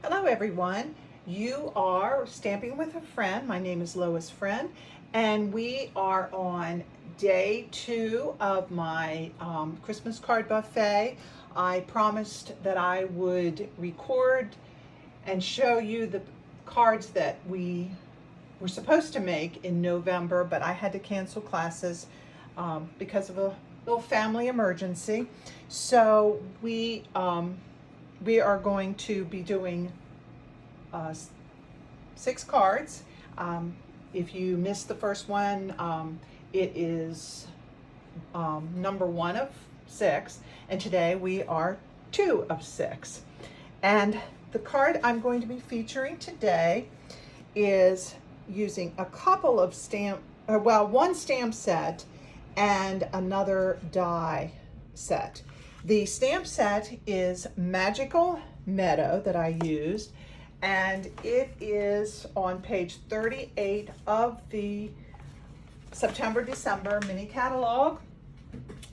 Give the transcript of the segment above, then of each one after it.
Hello everyone. You are Stamping with a Friend. My name is Lois Friend and we are on day 2 of my Christmas card buffet. I promised that I would record and show you the cards that we were supposed to make in November, but I had to cancel classes because of a little family emergency. So we are going to be doing 6 cards. If you missed the first one, it is number 1 of 6, and today we are 2 of 6. And the card I'm going to be featuring today is using a couple of one stamp set and another die set. The stamp set is Magical Meadow that I used, and it is on page 38 of the September-December mini catalog.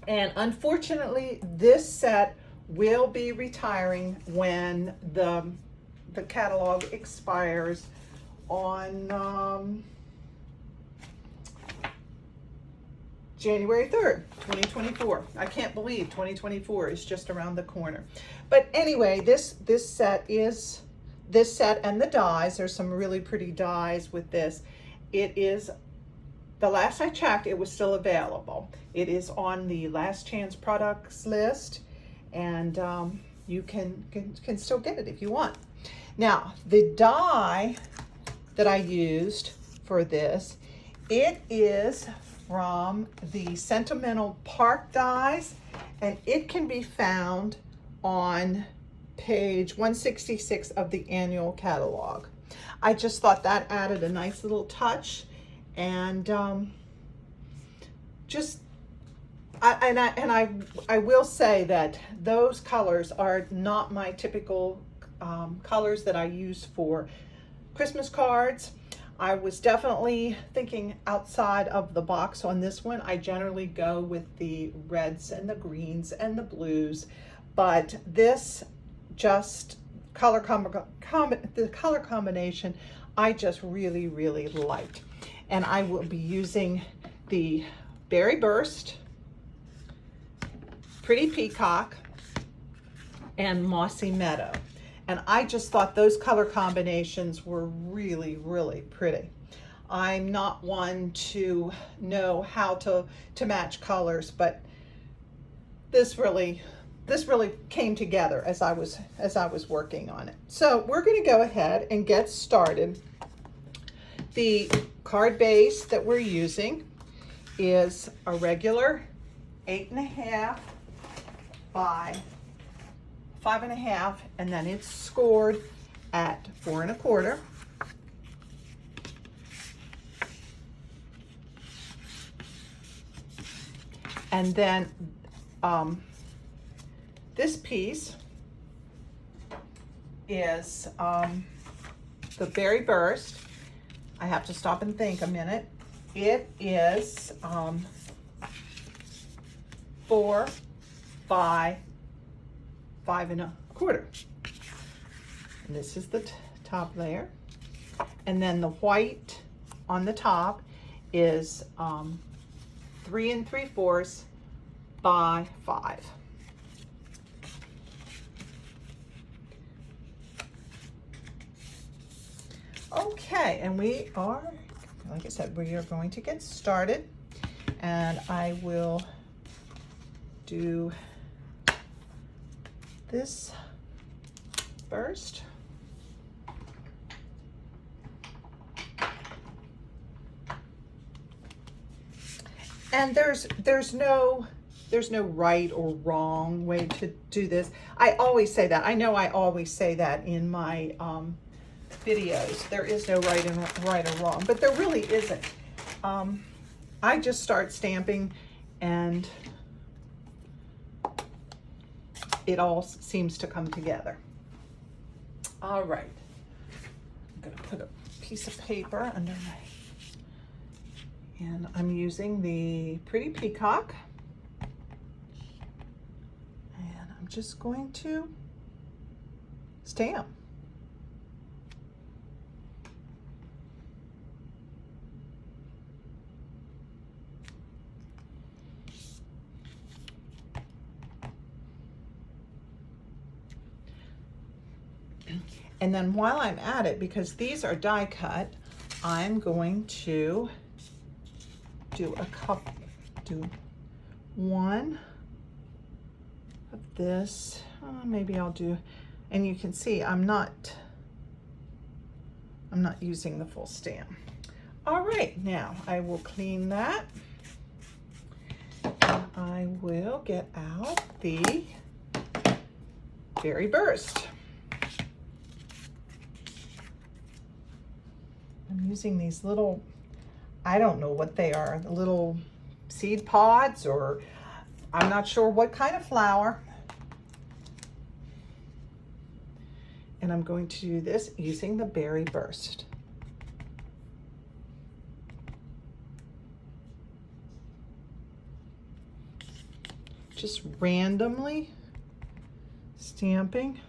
And unfortunately, this set will be retiring when the catalog expires on January 3rd, 2024. I can't believe 2024 is just around the corner. But anyway, this set and the dies, there's some really pretty dies with this. It is, the last I checked, it was still available. It is on the last chance products list, and you can still get it if you want. Now, the die that I used for this, it is from the Sentimental Park Dies, and it can be found on page 166 of the annual catalog. I just thought that added a nice little touch, and I will say that those colors are not my typical colors that I use for Christmas cards. I was definitely thinking outside of the box on this one. I generally go with the reds and the greens and the blues, but this just the color combination I just really liked. And I will be using the Berry Burst, Pretty Peacock, and Mossy Meadow. And I just thought those color combinations were really pretty. I'm not one to know how to match colors, but this really came together as I was working on it. So we're going to go ahead and get started. The card base that we're using is a regular 8.5 by 5.5, and then it's scored at 4 1/4. And then this piece is the Berry Burst. I have to stop and think a minute. It is 4 by 5 1/4. And this is the top layer. And then the white on the top is 3 3/4 by 5. Okay, and we are, like I said, we are going to get started, and I will do this first. And there's no right or wrong way to do this. I always say that. I know I always say that in my videos. There is no right or wrong, but there really isn't. I just start stamping and it all seems to come together. All right, I'm gonna put a piece of paper under my, and I'm using the Pretty Peacock, and I'm just going to stamp. And then while I'm at it, because these are die cut, I'm going to do one of this. Maybe I'll do, and you can see I'm not using the full stamp. All right, now I will clean that. And I will get out the Berry Burst. I'm using these little, I don't know what they are, the little seed pods, or I'm not sure what kind of flower. And I'm going to do this using the Berry Burst. Just randomly stamping.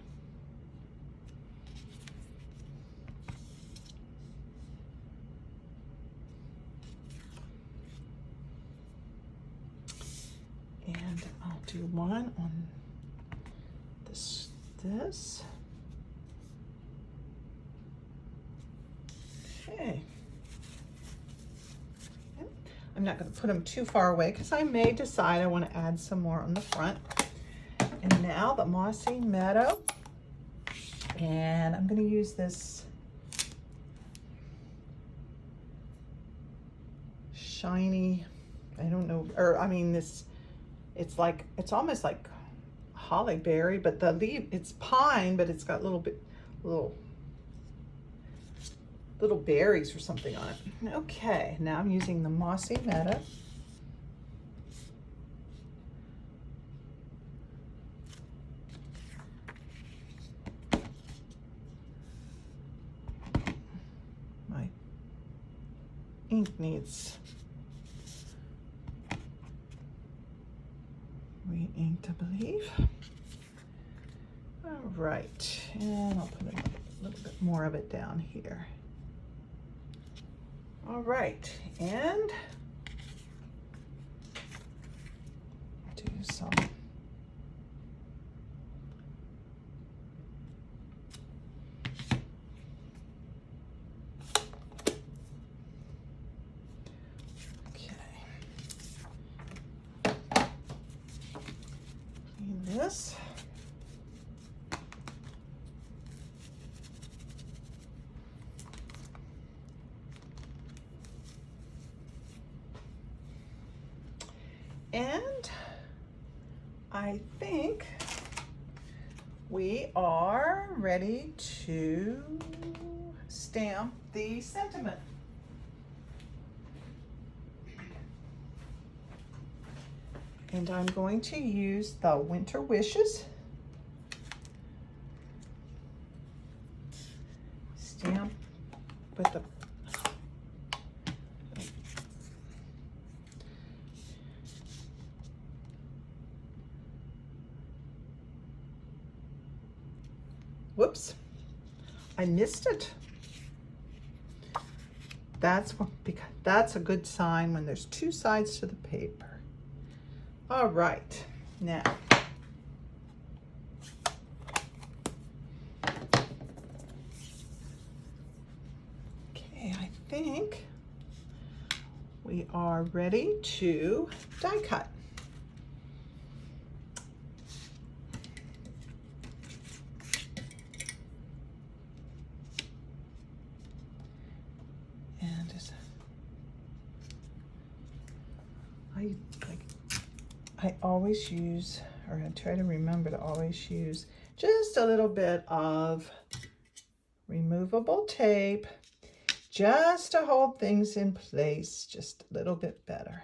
And I'll do one on this. Okay. I'm not going to put them too far away because I may decide I want to add some more on the front. And now the Mossy Meadow. And I'm going to use this shiny, I don't know, or I mean this, it's almost like holly berry, but the leaf, it's pine, but it's got little berries or something on it. Okay, now I'm using the Mossy Meadow. My ink needs re-inked, I believe. All right, and I'll put a little bit more of it down here. All right, and do some clean this. And I think we are ready to stamp the sentiment. And I'm going to use the Winter Wishes stamp with the whoops, I missed it. That's a good sign when there's two sides to the paper. All right, now okay, I think we are ready to die cut. I always use, or I try to remember to always use just a little bit of removable tape just to hold things in place just a little bit better.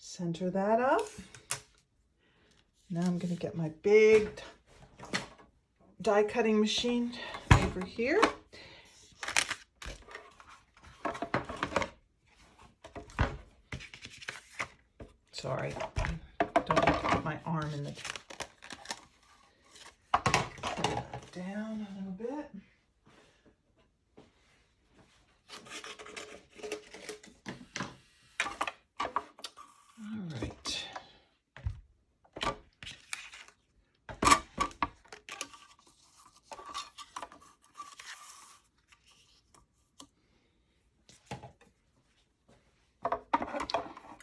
Center that up. Now I'm going to get my big die cutting machine over here. Sorry, don't have to put my arm in the, down a little bit. All right.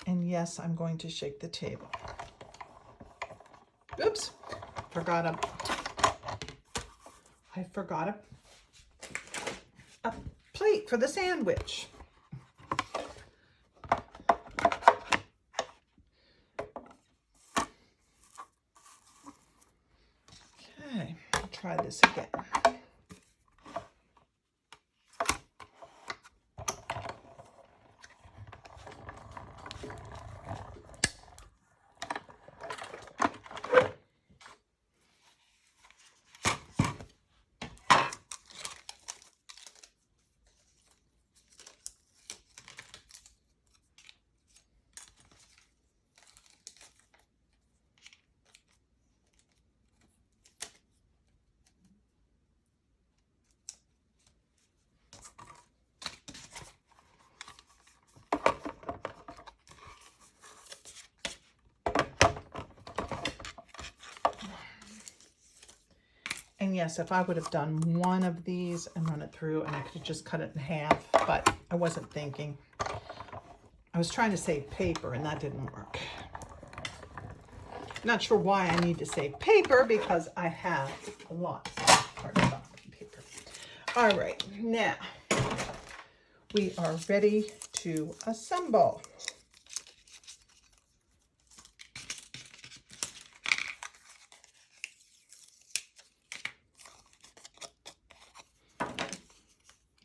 And yes, I'm going to shake the table. Oops, I forgot a plate for the sandwich. Okay, I'll try this again. And yes, if I would have done one of these and run it through, and I could have just cut it in half, but I wasn't thinking. I was trying to save paper, and that didn't work. Not sure why I need to save paper, because I have lots of cardstock paper. All right, now we are ready to assemble.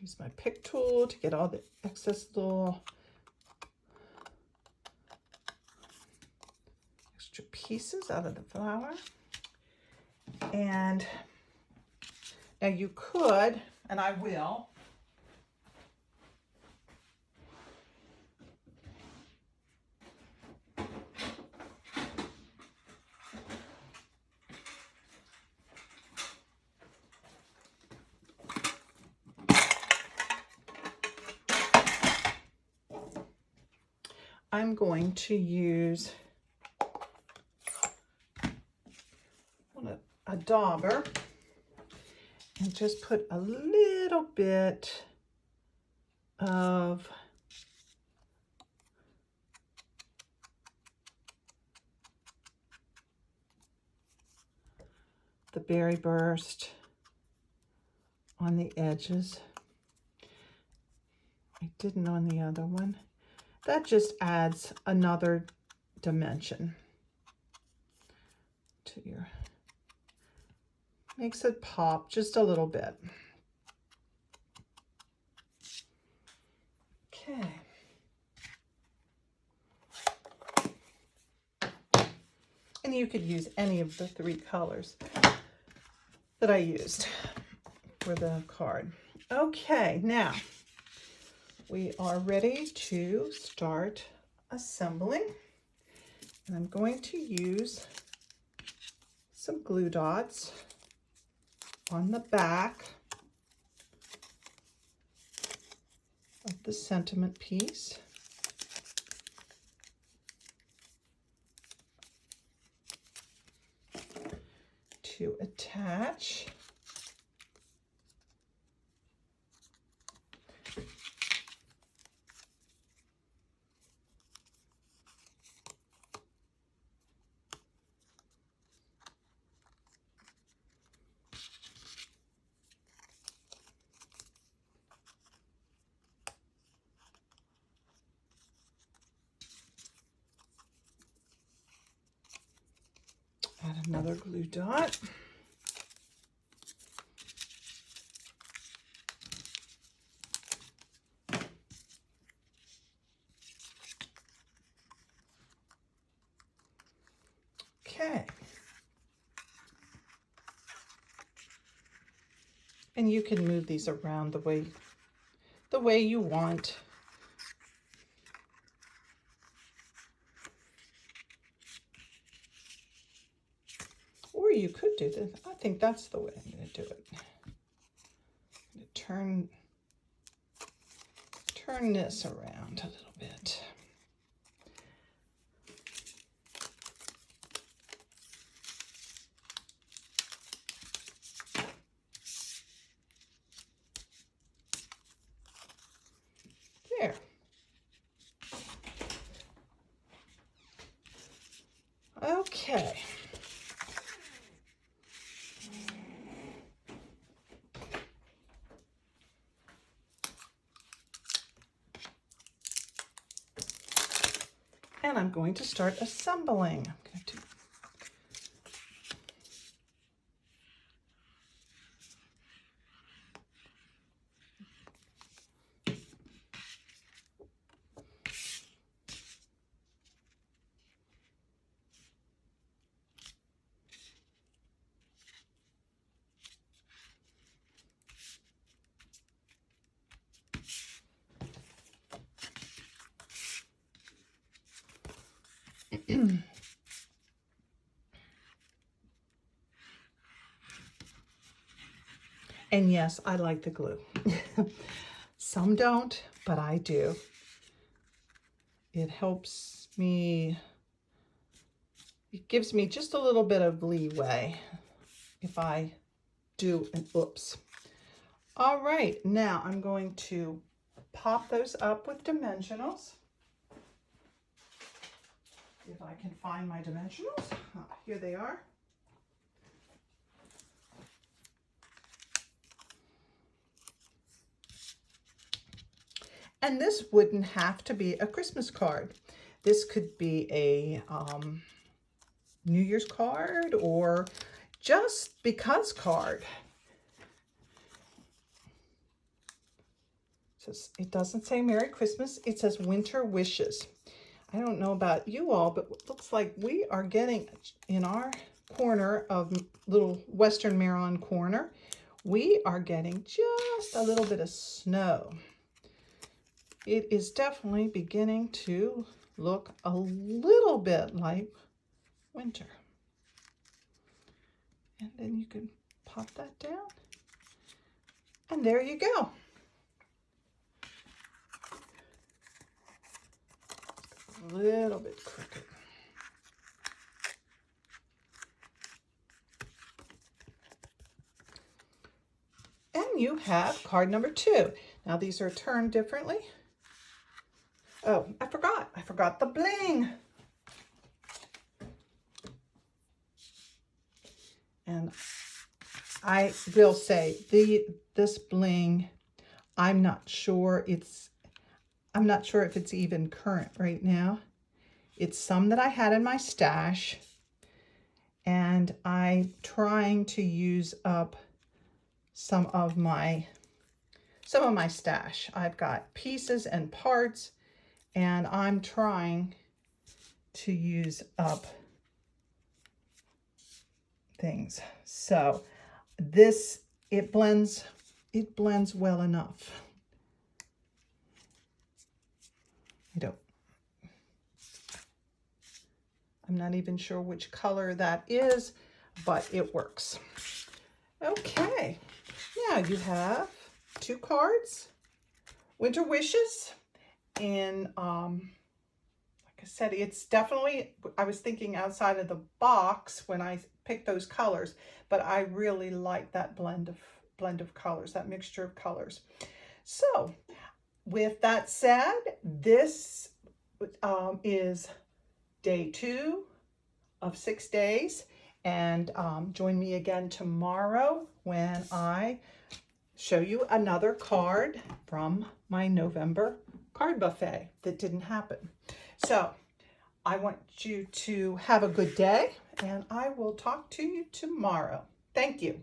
Use my pick tool to get all the excess little extra pieces out of the flower. And now you could, and I will, I'm going to use a dauber and just put a little bit of the berry burst on the edges. I didn't on the other one. That just adds another dimension to your, makes it pop just a little bit. Okay. And you could use any of the 3 colors that I used for the card. Okay, now we are ready to start assembling. And I'm going to use some glue dots on the back of the sentiment piece. To attach. Add another glue dot. Okay. And you can move these around the way you want. do this. I think that's the way I'm going to do it. I'm going to turn this around a little bit. There. Okay. And I'm going to start assembling. I'm going to and yes, I like the glue. Some don't, but I do. It helps me, it gives me just a little bit of leeway if I do an oops. All right, now I'm going to pop those up with dimensionals. If I can find my dimensionals. Here they are. And this wouldn't have to be a Christmas card. This could be a New Year's card or just because card. It doesn't say Merry Christmas. It says Winter Wishes. I don't know about you all, but it looks like we are getting in our corner of little Western Maryland corner, we are getting just a little bit of snow. It is definitely beginning to look a little bit like winter. And then you can pop that down. And there you go. A little bit crooked. And you have card number 2. Now these are turned differently. Oh, I forgot the bling. And I will say this bling, I'm not sure if it's even current right now. It's some that I had in my stash, and I'm trying to use up some of my stash. I've got pieces and parts, and I'm trying to use up things. So this, it blends well enough. I'm not even sure which color that is, but it works. Okay, now you have 2 cards, Winter Wishes, and like I said, it's definitely, I was thinking outside of the box when I picked those colors, but I really like that blend of colors, that mixture of colors. So with that said, this is day 2 of 6 days, and join me again tomorrow when I show you another card from my November card buffet that didn't happen. So I want you to have a good day, and I will talk to you tomorrow. Thank you.